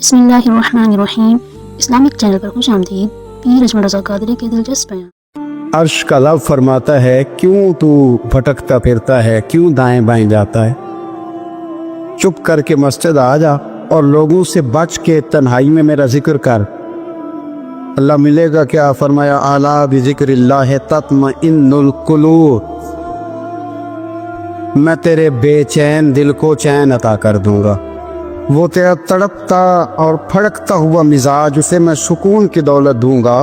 बिस्मिल्लाहिर्रहमानिर्रहीम। Islamic channel पर खुश आमदीद। पीर अजमल रज़ा क़ादरी के दिलचस्प बयान। अर्श का लब फरमाता है, क्यों तू भटकता फिरता है, क्यों दाएं बाएं जाता है। चुप करके मस्जिद आ जा और लोगों से बच के तन्हाई में मेरा जिक्र कर। अल्लाह मिलेगा क्या? फरमाया आला बिज़िक्रिल्लाह तत्मइन्नुल कुलूब। मैं तेरे बेचैन दिल को चैन अता कर दूंगा। वो तेरा तड़पता और फड़कता हुआ मिजाज, उसे मैं सुकून की दौलत दूंगा।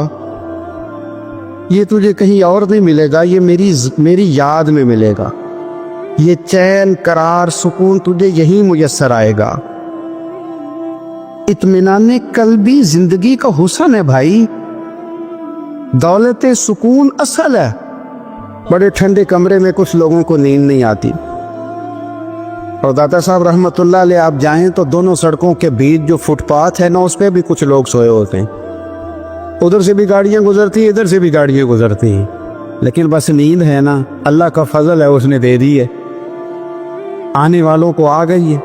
ये तुझे कहीं और नहीं मिलेगा, ये मेरी याद में मिलेगा। ये चैन करार सुकून तुझे यही मुयस्सर आएगा। इत्मीनान कल्बी जिंदगी का हुस्न है भाई। दौलत सुकून असल है। बड़े ठंडे कमरे में कुछ लोगों को नींद नहीं आती, और दाता साहब रहमतुल्लाह अलैह आप जाएं तो दोनों सड़कों के बीच जो फुटपाथ है ना, उस पे भी कुछ लोग सोए होते हैं। उधर से भी गाड़ियां गुजरती हैं, इधर से भी गाड़ियां गुजरती हैं, लेकिन बस नींद है ना, अल्लाह का फजल है, उसने दे दी है, आने वालों को आ गई है।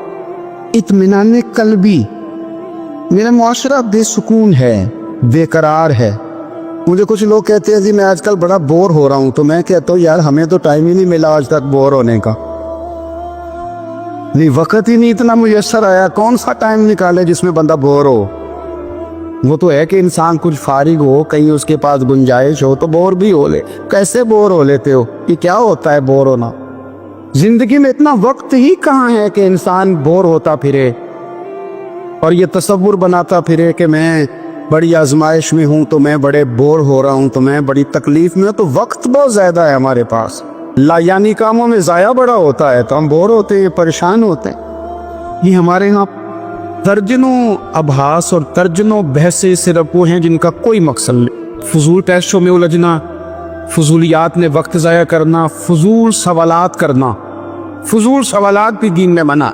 इत्मीनान कल्बी। मेरा मुआशरा बेसुकून है, बेकरार है। मुझे कुछ लोग कहते हैं जी मैं आजकल बड़ा बोर हो रहा हूं, तो मैं कहता हूँ यार हमें तो टाइम ही नहीं मिला आज तक बोर होने का। नहीं, वक्त ही नहीं इतना मुयस्सर आया। कौन सा टाइम निकाले जिसमें बंदा बोर हो। वो तो है कि इंसान कुछ फारिग हो, कहीं उसके पास गुंजाइश हो तो बोर भी हो ले। कैसे बोर हो लेते हो? ये क्या होता है बोर होना? जिंदगी में इतना वक्त ही कहाँ है कि इंसान बोर होता फिरे और ये तसव्वुर बनाता फिरे कि मैं बड़ी आजमाइश में हूं, तो मैं बड़े बोर हो रहा हूं, तो मैं बड़ी तकलीफ में हूं। तो वक्त बहुत ज्यादा है हमारे पास, लायानी कामों में ज़ाया बड़ा होता है, तो हम बोर होते हैं, परेशान होते हैं। ये हमारे यहाँ दर्जनों अभास और दर्जनों बहसें सिर्फ वो हैं जिनका कोई मकसद नहीं। फजूल टेस्टों में उलझना, फजूलियात में वक्त ज़ाया करना, फजूल सवालात करना। फजूल सवालात भी दीन में मना।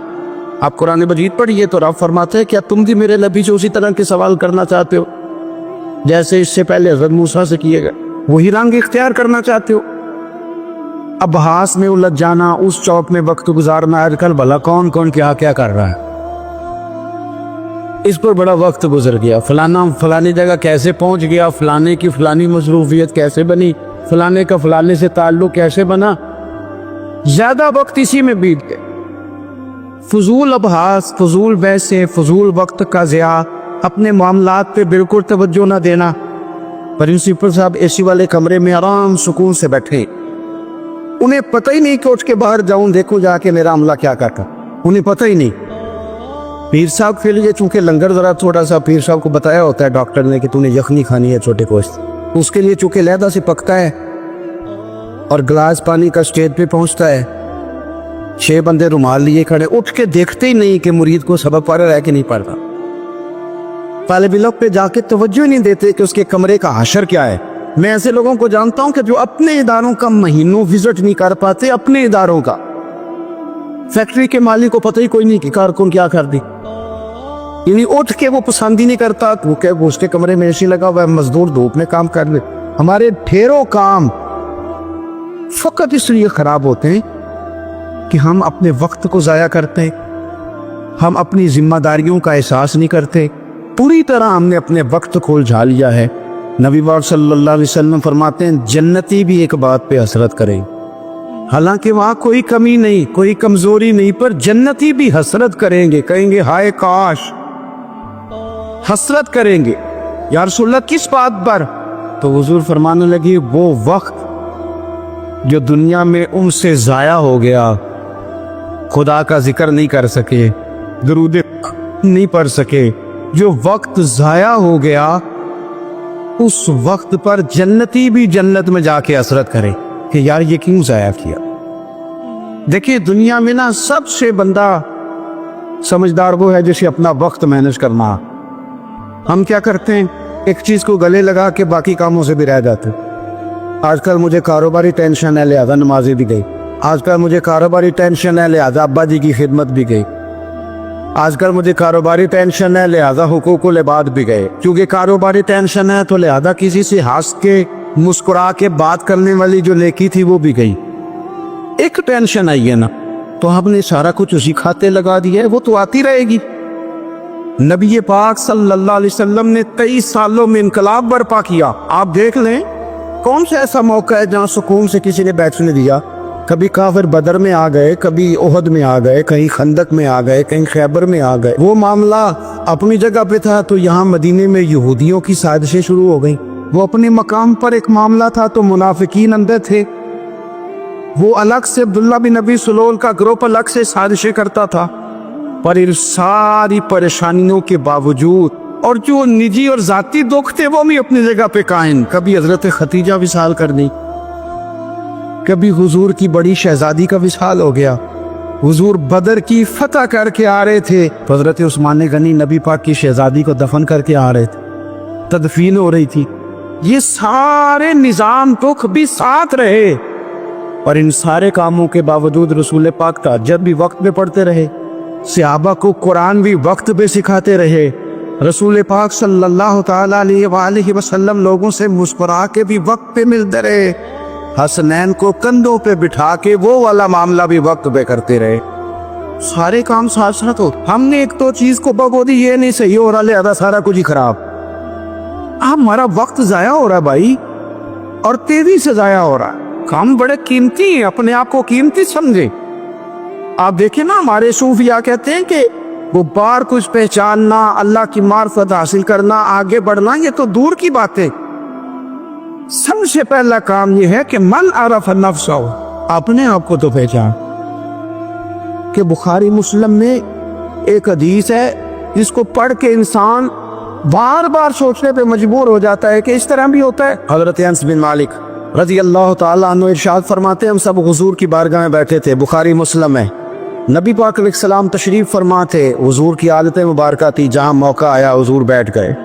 आप कुरान मजीद पढ़िए तो रब फरमाते हैं, क्या तुम भी मेरे नबी से उसी तरह के सवाल करना चाहते हो जैसे इससे पहले हज़रत मूसा से किए गए? वही रंग इख्तियार करना चाहते हो? अबहास में उलझ जाना, उस चौक में वक्त गुजारना। आजकल भला कौन कौन क्या क्या कर रहा है, इस पर बड़ा वक्त गुजर गया। फलाना फलानी जगह कैसे पहुंच गया, फलाने की फलानी मसरूफियत कैसे बनी, फलाने का फलाने से ताल्लुक कैसे बना। ज्यादा वक्त इसी में बीत गए। फजूल अबहास, फजूल बहसे, फजूल वक्त का ज़िया, अपने मामलात पे बिल्कुल तवज्जो ना देना। प्रिंसिपल साहब एसी वाले कमरे में आराम सुकून से बैठे, उन्हें पता ही नहीं कि उठ के बाहर जाऊं देखूं जाके मेरा अमला क्या करता, उन्हें पता ही नहीं। पीर साहब के लिए चूंकि लंगर जरा थोड़ा सा पीर साहब को बताया होता है डॉक्टर ने कि तूने यखनी खानी है छोटे गोश्त, उसके लिए चूंकि लहदा से पकता है और गिलास पानी का स्टेज पे पहुंचता है, 6 बंदे रुमाल लिए खड़े, उठ के देखते ही नहीं कि मुरीद को सबक पढ़ रहा है कि नहीं पढ़ रहा। तालिब इल्म पे जाके तवज्जो ही नहीं देते कि उसके कमरे का हशर क्या है। मैं ऐसे लोगों को जानता हूं कि जो अपने इदारों का महीनों विजिट नहीं कर पाते, अपने इदारों का। फैक्ट्री के मालिक को पता ही कोई नहीं कि कारकुन क्या कर दी, यानी उठ के वो पसंद ही नहीं करता क्योंकि उसके कमरे में एसी लगा हुआ है, मजदूर धूप में काम कर ले। हमारे ढेरों काम फकत इसलिए खराब होते हैं कि हम अपने वक्त को जाया करते हैं, हम अपनी जिम्मेदारियों का एहसास नहीं करते। पूरी तरह हमने अपने वक्त को उलझा लिया है। नबी पाक सल्लल्लाहु अलैहि वसल्लम फरमाते हैं, जन्नती भी एक बात पे हसरत करें, हालांकि वहां कोई कमी नहीं, कोई कमजोरी नहीं, पर जन्नती भी हसरत करेंगे, कहेंगे हाय काश। हसरत करेंगे, या रसूलल्लाह किस बात पर? तो हुजूर फरमाने लगे, वो वक्त जो दुनिया में उनसे जाया हो गया, खुदा का जिक्र नहीं कर सके, दरूद नहीं पढ़ सके, जो वक्त जाया हो गया, उस वक्त पर जन्नती भी जन्नत में जाके हसरत करे कि यार ये क्यों जाया किया। देखिए दुनिया में ना सबसे बंदा समझदार वो है जिसे अपना वक्त मैनेज करना। हम क्या करते हैं, एक चीज को गले लगा के बाकी कामों से भी रह जाते हैं। आजकल मुझे कारोबारी टेंशन है लिहाजा नमाज़ी भी गई, आजकल मुझे कारोबारी टेंशन है लिहाजा अब्बा जी की खिदमत भी गई, आजकल मुझे कारोबारी टेंशन है लिहाजा हुकूकुल इबाद भी गए। क्योंकि कारोबारी टेंशन है तो लिहाजा किसी से हंस के मुस्कुरा के बात करने वाली जो नेकी थी वो भी गई। एक टेंशन आई है ना, तो हमने सारा कुछ उसी खाते लगा दिया है, वो तो आती रहेगी। नबी पाक सल्लल्लाहु अलैहि वसल्लम ने 23 सालों में इनकलाब बर्पा किया। आप देख लें कौन सा ऐसा मौका है जहाँ सुकून से किसी ने बैठने दिया। कभी काफिर बदर में आ गए, कभी ओहद में आ गए, कहीं खंदक में आ गए, कहीं खैबर में आ गए। वो मामला अपनी जगह पे था तो यहाँ मदीने में यहूदियों की साजिशें शुरू हो गई। वो अपने मकाम पर एक मामला था तो मुनाफिकीन अंदर थे। वो अलग से अब्दुल्ला बिन नबी सुलोल का ग्रुप अलग से साजिशें करता था। पर इन सारी परेशानियों के बावजूद और जो निजी और जाती दुख थे वो भी अपनी जगह पे कायम। कभी हजरत खतीजा विसाल कर दी, कभी हुजूर की बड़ी शहजादी का विसाल हो गया। हुजूर बदर की फतह करके आ रहे थे, हजरत उस्मान गनी नबी पाक की शहजादी को दफन करके आ रहे थे, तदफीन हो रही थी। ये सारे निजाम दुख भी साथ रहे और इन सारे कामों के बावजूद रसूल पाक तहज्जुद भी वक्त पे पढ़ते रहे, सहाबा को कुरान भी वक्त पे सिखाते रहे। रसूल पाक सल्लल्लाहु ताला अलैहि वसल्लम लोगों से मुस्कुरा के भी वक्त पे मिलते रहे। हसनैन को कंधों पे बिठा के वो वाला मामला भी वक्त पे करते रहे। सारे काम साथ साथ हो। हमने एक तो चीज को बगो दी, ये नहीं सही हो रहा, लिहाजा सारा कुछ ही खराब। हमारा वक्त जाया हो रहा भाई, और तेजी से जाया हो रहा है। काम बड़े कीमती हैं, अपने आप को कीमती समझे। आप देखें ना, हमारे सूफिया कहते हैं कि वो बार कुछ पहचानना, अल्लाह की मार्फत हासिल करना, आगे बढ़ना, ये तो दूर की बात है। सबसे पहला काम ये है कि मन अरफ नफ्सो, अपने आप को तो पहचान। कि बुखारी मुस्लिम में एक हदीस है जिसको पढ़ के इंसान बार बार सोचने पे मजबूर हो जाता है कि इस तरह भी होता है। हजरत अनस बिन मालिक रजी अल्लाह ताला अन्हु इरशाद फरमाते हैं, हम सब हुजूर की बारगाह में बैठे थे, बुखारी मुस्लिम है। नबी पाक अलैहिस्सलाम तशरीफ फरमा थे, हुजूर की आदत मुबारक थी, जहां मौका आया हुजूर बैठ गए।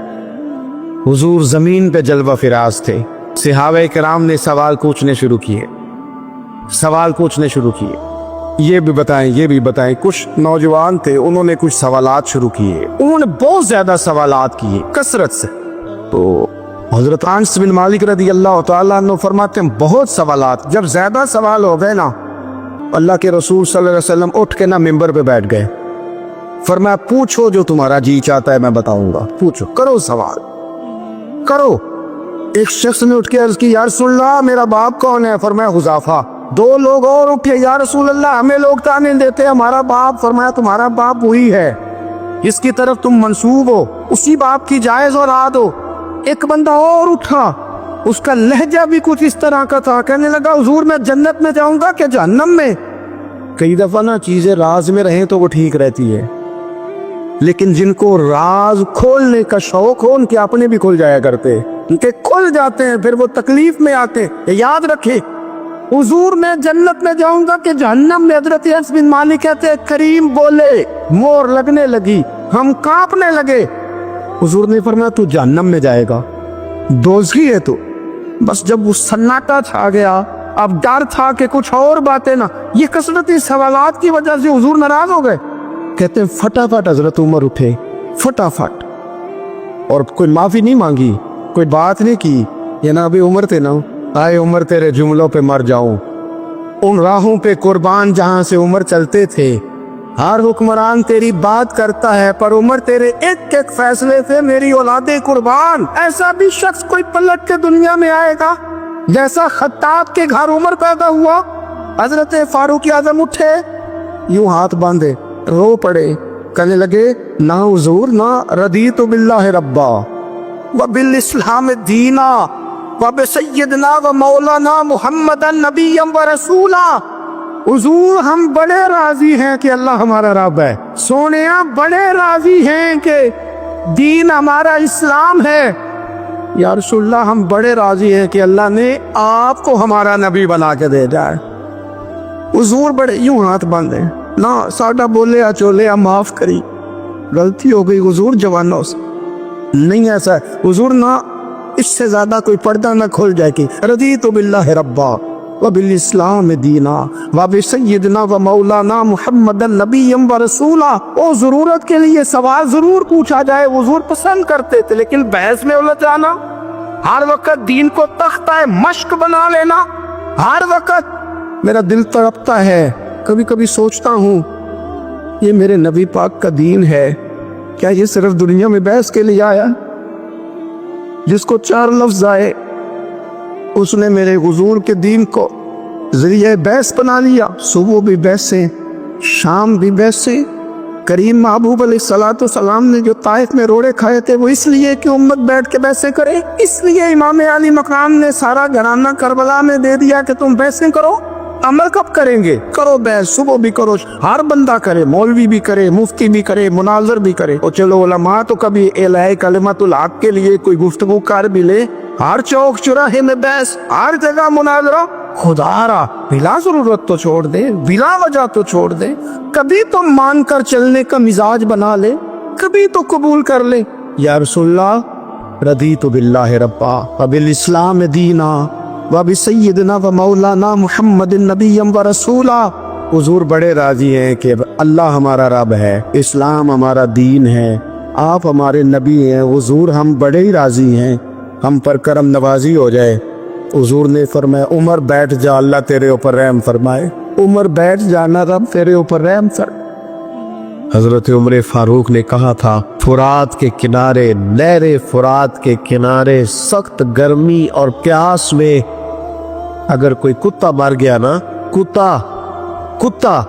हुजूर जमीन पे जलवा फिराज थे। सहाबा किराम ने सवाल पूछने शुरू किए, ये भी बताएं, ये भी बताएं। कुछ नौजवान थे, उन्होंने कुछ सवालात शुरू किए, उन्होंने बहुत ज्यादा सवालात किए कसरत से। तो हजरत अनस बिन मालिक रज़ी अल्लाह तआला अन्हु फरमाते हैं, बहुत सवालात, जब ज्यादा सवाल हो गए ना, अल्लाह के रसूल सल्लल्लाहु अलैहि वसल्लम उठ के ना मिंबर पे बैठ गए। फरमाया, पूछो जो तुम्हारा जी चाहता है मैं बताऊंगा, पूछो, करो सवाल करो। एक शख्स ने उठ के अर्ज की, या रसूलल्लाह मेरा बाप कौन है? फरमाया हुज़ाफा। दो लोग और उठे, या रसूल अल्लाह हमें लोग ताने देते हैं हमारा बाप। फरमाया तुम्हारा बाप वही है इसकी तरफ तुम मंसूब हो, उसी बाप की जायज और आद हो। एक बंदा और उठा, उसका लहजा भी कुछ इस तरह का था, कहने लगा हुजूर मैं जन्नत में जाऊंगा क्या जहन्नम में? कई दफा ना चीजें राज में रहे तो वो ठीक रहती है, लेकिन जिनको राज खोलने का शौक हो उनके अपने भी खुल जाया करते, उनके खुल जाते हैं, फिर वो तकलीफ में आते हैं। याद रखे, हुजूर मैं जन्नत में जाऊंगा कि जहन्नम में? हजरत अनस बिन मालिक कहते हैं, करीम बोले, मोर लगने लगी, हम कांपने लगे। हुजूर ने फरमाया तू जहन्नम में जाएगा, दोज़खी है तू। बस जब वो सन्नाटा छा गया, अब डर था कि कुछ और बातें ना, ये कसरती सवालात की वजह से हुजूर नाराज हो गए। कहते हैं फटाफट हजरत उमर उठे, फटाफट, और कोई माफी नहीं मांगी, कोई बात नहीं की। ये ना अभी उमर थे ना, आए उमर तेरे जुमलों पे मर जाऊं। उन राहों पे कुर्बान जहां से उमर चलते थे, हर हुक्मरान तेरी बात करता है, पर उमर तेरे एक एक फैसले से मेरी औलादे कुर्बान। ऐसा भी शख्स कोई पलट के दुनिया में आएगा जैसा खत्ताब के घर उमर पैदा हुआ। हजरत फारूक आजम उठे, यूं हाथ बांधे, रो पड़े, कहने लगे ना हुजूर ना, रदीतु बिल्लाहि रब्बा व बिल इस्लाम दीना व बिसय्यदना व मौलाना मुहम्मदन नबिय्यम व रसूला। हुजूर हम बड़े राजी हैं कि अल्लाह हमारा रब है, सोनिया बड़े राजी हैं कि दीन हमारा इस्लाम है। या रसूलल्लाह हम बड़े राजी हैं कि अल्लाह ने आपको हमारा नबी बना के दे जाए। हुजूर बड़े यूं हाथ बांधे, ना साडा बोले आ चोले आ माफ करी, गलती हो गई हुजूर जवानों से, नहीं ऐसा हुजूर ना, इससे ज्यादा कोई पर्दा ना खुल जाए कि रदीतु बिल्लाहि रब्बा व बिल इस्लाम दीना व बिसय्यिदना व मौलाना मुहम्मदन नबिय्यम व रसूला। ओ जरूरत के लिए सवाल जरूर पूछा जाए, हुजूर पसंद करते थे, लेकिन बहस में उलझ जाना, हर वक्त दीन को तख्ता मश्क बना लेना, हर वक्त। मेरा दिल तड़पता है, कभी कभी सोचता हूँ ये मेरे नबी पाक का दीन है, क्या ये सिर्फ दुनिया में बहस के लिए आया? जिसको 4 लफ्ज आए उसने मेरे हुजूर के दीन को जरिए बहस बना लिया। सुबह भी बहसे, शाम भी बहसे। करीम महबूब अलैहिस्सलातु सलाम ने जो ताइफ में रोड़े खाए थे वो इसलिए कि उम्मत बैठ के बहसें करे। इसलिए इमाम अली मकाम ने सारा घराना करबला में दे दिया कि तुम बहसें करो। अमल कब करेंगे? करो बहस, सुबह भी करो, हर बंदा करे, मौलवी भी करे, मुफ्ती भी करे, मुनाजर भी करे। और चलो उलमा तो कभी इलाहे कलिमतुल हक के लिए कोई गुफ्तगू कर भी ले। हर चौक चौराहे में बहस, हर जगह मुनाजरा। खुदारा बिला जरूरत तो छोड़ दे, बिला वजह तो छोड़ दे। कभी तो मान कर चलने का मिजाज बना ले, कभी तो कबूल कर ले। या रसूलल्लाह रदीतु बिल्लाहि रब्बा व बिल इस्लाम दीना व बि सय्यिदना व मौलाना मुहम्मदिन नबिय्यम व रसूला। हुजूर बड़े राजी हैं कि अल्लाह हमारा रब है, इस्लाम हमारा दीन है, आप हमारे नबी हैं। हुजूर हम बड़े ही राजी हैं, हम पर करम नवाजी हो जाए। हुजूर ने फरमाया उमर बैठ जा, अल्लाह तेरे ऊपर रहम फरमाए। उमर बैठ जाना, रब तेरे ऊपर रहम फर। हजरत उमर फारूक ने कहा था फुरात के किनारे, नहरे फुरात के किनारे सख्त गर्मी और प्यास में अगर कोई कुत्ता मर गया ना, कुत्ता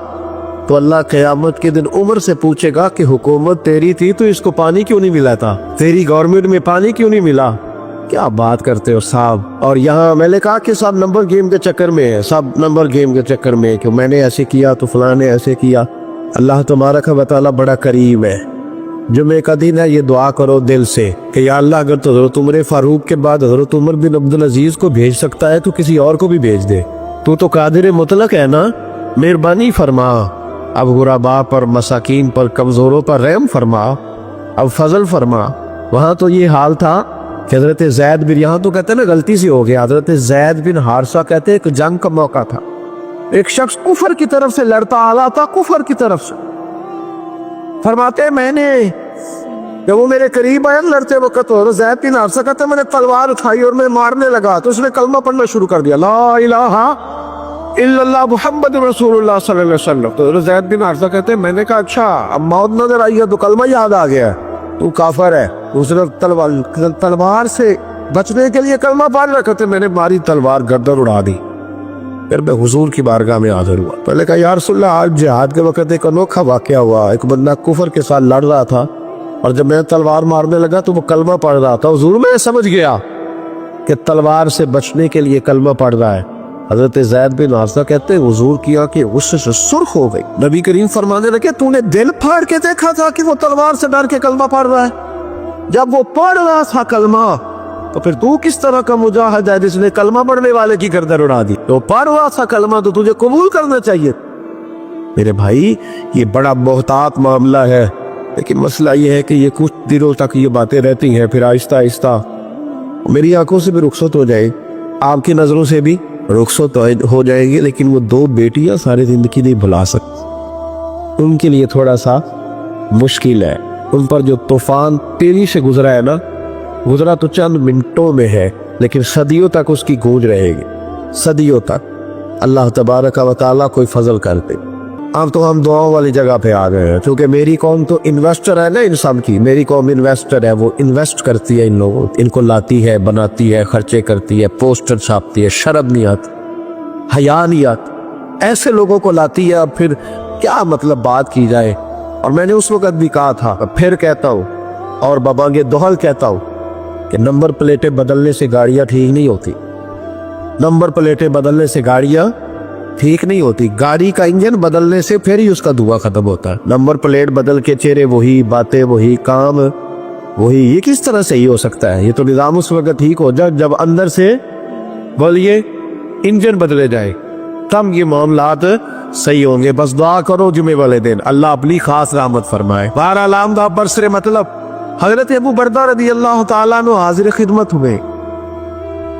तो अल्लाह क़यामत के दिन उमर से पूछेगा कि हुकूमत तेरी थी तो इसको पानी क्यों नहीं मिला था, तेरी गवर्नमेंट में पानी क्यों नहीं मिला। क्या बात करते हो साहब। और यहाँ मैंने कहा कि सब नंबर गेम के चक्कर में है, सब नंबर गेम के चक्कर में है कि मैंने ऐसे किया तो फलां ने ऐसे किया। अल्लाह तबारक व तआला बड़ा करीम है। जुमे का दिन है, ये दुआ करो दिल से कि या अल्लाह अगर तो हज़रत उमर फारूक के बाद हज़रत उमर बिन अब्दुल अजीज को भेज सकता है तो किसी और को भी भेज दे। तू तो कादिर मुतलक है ना, मेहरबानी फरमा। अब गुराबा पर, मसाकीन पर, कमजोरों पर रहम फरमा, अब फजल फरमा। वहाँ तो ये हाल था कि हजरत जैद बिन, यहाँ तो कहते हैं ना गलती से हो गया, हजरत जैद बिन हारसा कहते हैं एक जंग का मौका था, एक शख्स कुफर की तरफ से लड़ता आ रहा था, कुफर की तरफ से। फरमाते मैंने जब वो मेरे करीब आया लड़ते वक्त, और जैद बिन हारसा कहते मैंने तलवार उठाई और मैं मारने लगा तो उसने कलमा पढ़ना शुरू कर दिया, ला इलाहा इल्लल्लाह मुहम्मद रसूलुल्लाह सल्लल्लाहु अलैहि वसल्लम। तो जैद बिन हारसा कहते मैंने कहा अच्छा अब मौत नजर आई है तो कलमा याद आ गया, तू काफर है। उसने तलवार से बचने के लिए कलमा पढ़ रखा था, मैंने मारी तलवार गर्दन उड़ा दी। फिर मैं हुजूर की बारगाह में हाजिर हुआ। पहले कहा या रसूलल्लाह आज जिहाद के वक्त एक अनोखा वाकया हुआ, एक बंदा कुफर के साथ लड़ रहा था और जब मैं तलवार मारने लगा तो वो कलमा पढ़ रहा था। हुजूर मैं समझ गया कि तलवार से बचने के लिए कलमा पढ़ रहा है। हजरत ज़ैद बिन हारिसा कहते हैं हुजूर की आंखें गुस्से से सुर्ख हो गई। नबी करीम फरमाने लगे तूने दिल फाड़ के देखा था कि वो तलवार से डर के कलमा पढ़ रहा है? जब वो पढ़ रहा था कलमा तो फिर तू किस तरह का मुजाहिद है जिसने कलमा पढ़ने वाले की गर्दन उड़ा दी? तो पढ़ रहा था कलमा तो तुझे कबूल करना चाहिए। मेरे भाई ये बड़ा मोहतात मामला है, लेकिन मसला ये है कि ये कुछ दिनों तक ये बातें रहती हैं, फिर आहिस्ता आहिस्ता मेरी आंखों से भी रुखसत हो जाए, आपकी नजरों से भी रुखसत हो जाएगी, लेकिन वो 2 बेटियां सारी जिंदगी नहीं भुला सकती। उनके लिए थोड़ा सा मुश्किल है। उन पर जो तूफान तेजी से गुजरा है ना, गुजरा तो चंद मिनटों में है लेकिन सदियों तक उसकी गूंज रहेगी, सदियों तक। अल्लाह तबारक व तआला कोई फजल कर दे। अब तो हम दुआओं वाली जगह पे आ गए हैं, क्योंकि मेरी कौम तो इन्वेस्टर है ना, इन सब की मेरी कौम इन्वेस्टर है। वो इन्वेस्ट करती है इन लोगों, इनको लाती है, बनाती है, खर्चे करती है, पोस्टर छापती है, शर्म नहीं आती, हया नहीं आती, ऐसे लोगों को लाती है। अब फिर क्या मतलब बात की जाए। और मैंने उस वक्त भी कहा था, फिर कहता हूँ और बाबांगे दोहल कहता हूँ कि नंबर प्लेटें बदलने से गाड़ियाँ ठीक नहीं होती। नंबर प्लेटें बदलने से गाड़ियाँ ठीक नहीं होती। गाड़ी का इंजन बदलने से फिर ही उसका धुआं खत्म होता है। नंबर प्लेट बदल के चेहरे वही, बातें वही, काम वही, ये किस तरह सही हो सकता है? ये तो निज़ाम उस वक्त ठीक हो जाए जब अंदर से बोलिए इंजन बदले जाए, तब ये मामलात सही होंगे। बस दुआ करो जुमे वाले दिन अल्लाह अपनी खास रहमत फरमाए। बहरहाल आमदा बरसरे मतलब हजरत अबू बरदा रदी अल्लाह तआला अन्हु हाजिर खिदमत हुए।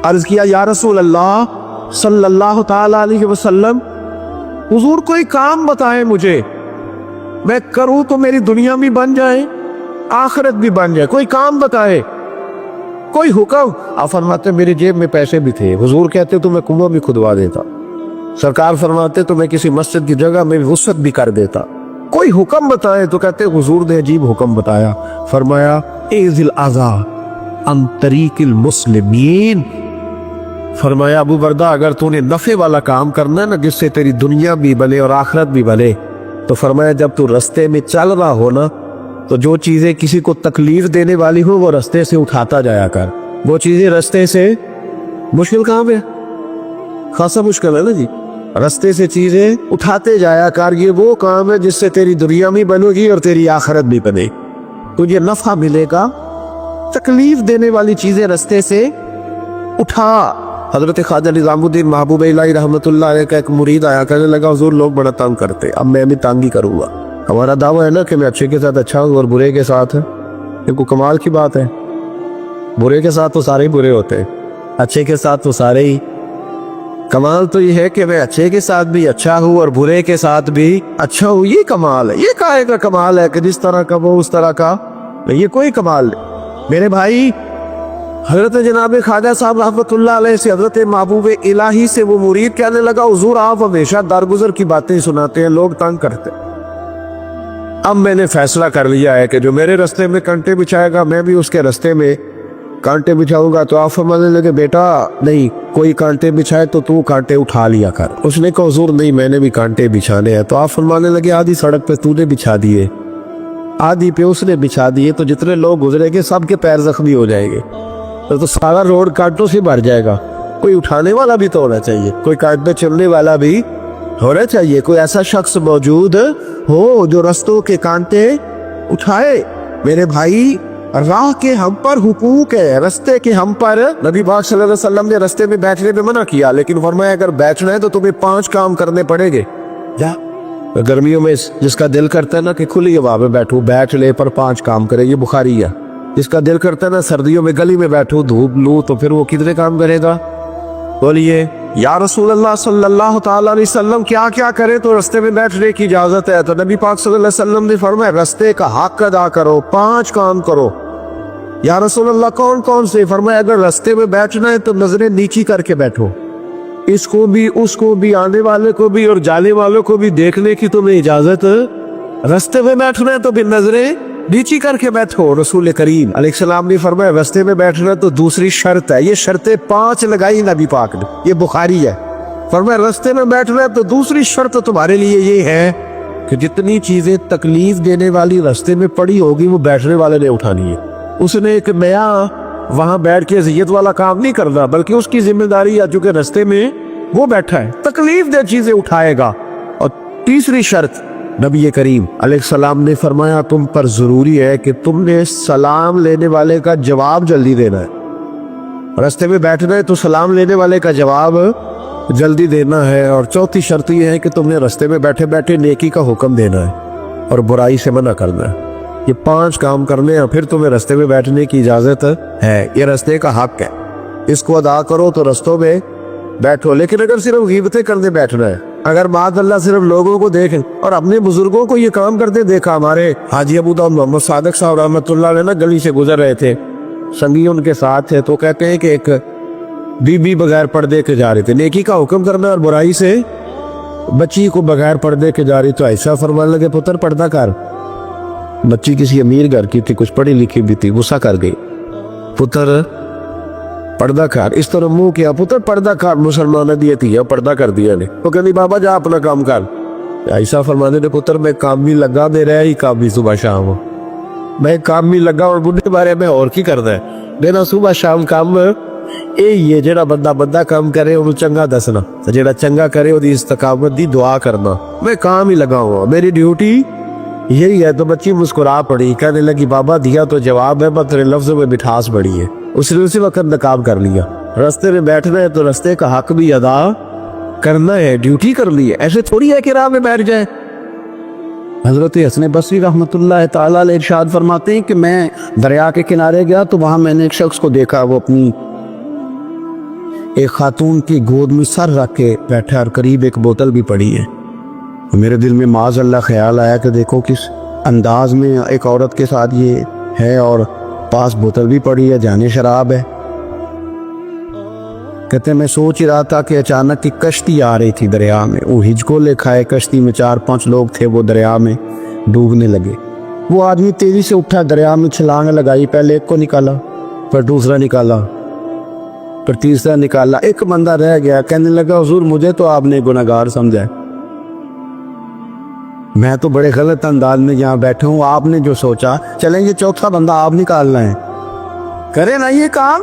अर्ज किया या रसूल अल्लाह सल्लल्लाहु तआला अलैहि वसल्लम, हुजूर कोई काम बताएं मुझे, मैं करूं तो मेरी दुनिया भी बन जाए, आखिरत भी बन जाए, कोई काम बताए, कोई हुक्म। आप फरमाते मेरी जेब में पैसे भी थे। हुजूर कहते तो मैं कुआं भी खुदवा देता। सरकार फरमाते तो मैं किसी मस्जिद की जगह में वुसअत भी कर देता। कोई हुक्म बताए तो कहते हुजूर ने अजीब हुक्म बताया, फरमाया एजिल आजा अन तरीकिल मुस्लिमीन। फरमाया अबू बरदा अगर तूने नफे वाला काम करना है ना, जिससे तेरी दुनिया भी बने और आखिरत भी बने, तो फरमाया जब तू रास्ते में चल रहा हो ना, तो जो चीजें किसी को तकलीफ देने वाली हो वो रास्ते से उठाता जाया कर। वो चीजें रास्ते से मुश्किल काम है, खासा मुश्किल है ना जी। रास्ते से चीजें उठाते जाया कर, ये वो काम है जिससे तेरी दुनिया भी बनेगी और तेरी आखिरत भी बने, तुझे नफा मिलेगा। तकलीफ देने वाली चीजें रास्ते से उठा। हजरत ख्वाजा निजामुद्दीन महबूब इलाही रहमतुल्लाह अलैह का एक मुरीद आया, कहने लगा हुजूर लोग बड़ा तंग करते, अब मैं भी तंग ही करूंगा। हमारा दावा है ना कि मैं अच्छे के साथ अच्छा हूँ और बुरे के साथ देखो कमाल की बात है, बुरे के साथ तो सारे ही बुरे होते हैं, अच्छे के साथ तो सारे ही। कमाल तो ये है कि मैं अच्छे के साथ भी अच्छा हूँ और बुरे के साथ भी अच्छा हूँ, ये कमाल है। ये काहे का कमाल है कि जिस तरह का वो उस तरह का, ये कोई कमाल नहीं मेरे भाई। हजरत जनाब ख्वाजा साहब रहमतुल्लाह अलैह से हजरत महबूब इलाही से वो मुरीद कहने लगा, हुजूर आप हमेशा दरगुजर की बातें सुनाते हैं, लोग तंग करते हैं। अब मैंने फैसला कर लिया है कि जो मेरे रास्ते में कांटे बिछाएगा मैं भी उसके रास्ते में कांटे बिछाऊंगा। तो आप फरमाने लगे बेटा नहीं, कोई कांटे बिछाए तो तू कांटे उठा लिया कर। उसने कहा हुजूर नहीं, मैंने भी कांटे बिछाने हैं। तो आप फरमाने लगे आधी सड़क पे तूने बिछा दिए, आधी पे उसने बिछा दिए, तो जितने लोग गुजरेंगे सबके पैर जख्मी हो जाएंगे, तो सारा रोड कांटों से भर जाएगा। कोई उठाने वाला भी तो होना चाहिए, कोई कांट पे चलने वाला भी होना चाहिए, कोई ऐसा शख्स मौजूद हो जो रस्तों के कांटे उठाए। मेरे भाई राह के हम पर हुकूक है, रस्ते के हम पर। नबी पाक सल्लल्लाहु अलैहि वसल्लम ने रस्ते में बैठने में मना किया, लेकिन फरमाया अगर बैठना है तो तुम्हें 5 काम करने पड़ेंगे। जा गर्मियों में जिसका दिल करता है ना कि खुली हवा में बैठूं, बैठ ले, पर 5 काम करे, ये बुखारी है। जिसका दिल करता है ना सर्दियों में गली में बैठूं, धूप लूं, तो फिर वो कितने काम करेगा? बोलिए या रसूल अल्लाह सल्लल्लाहु ताला अलैहि वसल्लम क्या क्या करे तो रास्ते में बैठने की इजाजत है? तो नबी पाक सल्लल्लाहु अलैहि वसल्लम ने फरमाया रास्ते का हक अदा करो, 5 काम करो। या रसूल अल्लाह कौन कौन से? फरमाया अगर रास्ते में बैठना है तो नजरें नीची करके बैठो, इसको भी उसको भी, आने वाले को भी और जाने वालों को भी देखने की तुम्हें इजाजत। रास्ते में बैठना है तो भी नजरें नीची करके बैठो। रसूल करीम अलैहिस्सलाम ने फरमाया रास्ते में बैठना तो दूसरी शर्त है। ये शर्तें 5 लगाई नबी पाक ने, ये बुखारी है। फरमाया रास्ते में बैठना है तो दूसरी शर्त तुम्हारे लिए ये है कि जितनी चीजें तकलीफ देने वाली रास्ते में पड़ी होगी वो बैठने वाले ने उठानी है। उसने एक नया वहां बैठ के अज़ियत वाला काम नहीं करना, बल्कि उसकी जिम्मेदारी है चूंकि रास्ते में वो बैठा है, तकलीफ दे चीजें उठाएगा। और तीसरी शर्त नबी करीम अलैहिस्सलाम ने फरमाया तुम पर जरूरी है कि तुमने सलाम लेने वाले का जवाब जल्दी देना है। रास्ते में बैठना है तो सलाम लेने वाले का जवाब जल्दी देना है। और चौथी शर्त यह है कि तुमने रास्ते में बैठे बैठे नेकी का हुक्म देना है और बुराई से मना करना है। ये 5 काम करने हैं, फिर तुम्हें रास्ते में बैठने की इजाजत है। ये रास्ते का हक है, इसको अदा करो तो रास्तों में बैठो। लेकिन अगर सिर्फ गीबतें करने बैठना है, अगर मादअल्लाह सिर्फ लोगों को देखें, और अपने बुजुर्गों को ये काम करते देखा, हमारे हाजी अबू दाऊद मोहम्मद सादिक साहब रहमतुल्लाह अलैह ना गली से गुजर रहे थे, संगी उनके साथ थे, तो कहते हैं कि एक बीबी बगैर पर्दे के जा रही थी, नेकी का हुक्म करना और बुराई से बच्ची को बगैर पर्दे के जा रही, तो ऐसा फरमाने लगे पुत्र पर्दा कर। बच्ची किसी अमीर घर की थी, कुछ पढ़ी लिखी भी थी, गुस्सा कर गई, पुत्र पर्दा कर। इस तरह मुंह किया, पुत्र पर्दा कर, मुसलमान दिए थी पर्दा कर दिया ने। तो कहती बाबा जा अपना काम कर। ऐसा फरमाने ने पुत्र मैं काम भी लगा, दे रहा ही काम भी सुबह शाम, मैं काम भी लगा और बुढ़े बारे में और की करना है देना सुबह शाम काम। ये जेड़ा बंदा बंदा काम करे ਉਹਨੂੰ ਚੰਗਾ ਦੱਸਣਾ, ਤੇ ਜਿਹੜਾ ਚੰਗਾ करे ਉਹਦੀ इस्तकामत दी दुआ करना। मैं काम ही लगा हुआ, मेरी ड्यूटी यही है। तो बच्ची मुस्कुरा पड़ी, कहने लगी बाबा दिया तो जवाब है, पर तेरे लफ्जों में मिठास बड़ी है। उसने उसी वक्त नकाब कर लिया। रास्ते में बैठना है तो रास्ते का हक भी अदा करना है, ड्यूटी कर ली है, ऐसे थोड़ी है कि राह में बैठ जाए। हजरत हसन बसरी रहमतुल्लाह ताला अलैह इरशाद फरमाते हैं कि मैं दरिया के किनारे गया तो वहां मैंने एक शख्स को देखा, वो अपनी एक खातून की गोद में सर रख के बैठा और करीब एक बोतल भी पड़ी है। मेरे दिल में माज अल्लाह ख्याल आया कि देखो किस अंदाज में एक औरत के साथ ये है और पास बोतल भी पड़ी है, जाने शराब है। कहते मैं सोच रहा था कि अचानक की कश्ती आ रही थी दरिया में, वो हिचकोले खाए कश्ती में 4-5 लोग थे, वो दरिया में डूबने लगे। वो आदमी तेजी से उठा, दरिया में छलांग लगाई, पहले एक को निकाला, फिर दूसरा निकाला, फिर तीसरा निकाला, एक बंदा रह गया। कहने लगा हुजूर मुझे तो आपने गुनहगार समझा है, मैं तो बड़े गलत अंदाज में यहाँ बैठा हूँ, आपने जो सोचा चलें ये चौथा बंदा आप निकालना है, करे ना ये काम,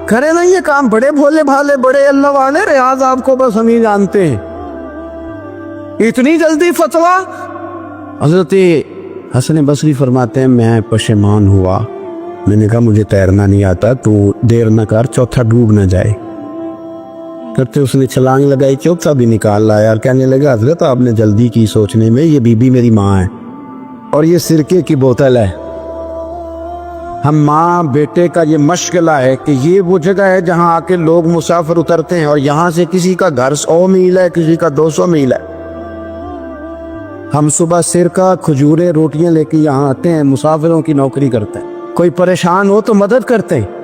करे ना ये काम, बड़े भोले भाले बड़े अल्लाह वाले, रियाज आपको बस हम ही जानते हैं, इतनी जल्दी फतवा। हजरत हसन बसरी फरमाते हैं मैं पशेमान हुआ, मैंने कहा मुझे तैरना नहीं आता, तू देर न कर, चौथा डूब न जाए। करते उसने छलांग लगाई, चौथा भी निकाल लाया और कहने लगा हजरत आपने जल्दी की सोचने में, ये बीबी मेरी माँ है और ये सिरके की बोतल है। हम माँ बेटे का ये मशगला है कि ये वो जगह है जहाँ आके लोग मुसाफिर उतरते हैं और यहाँ से किसी का घर 100 मील है, किसी का 200 मील है। हम सुबह सिरका खजूरें रोटियां लेके यहाँ आते हैं, मुसाफिरों की नौकरी करते हैं, कोई परेशान हो तो मदद करते हैं।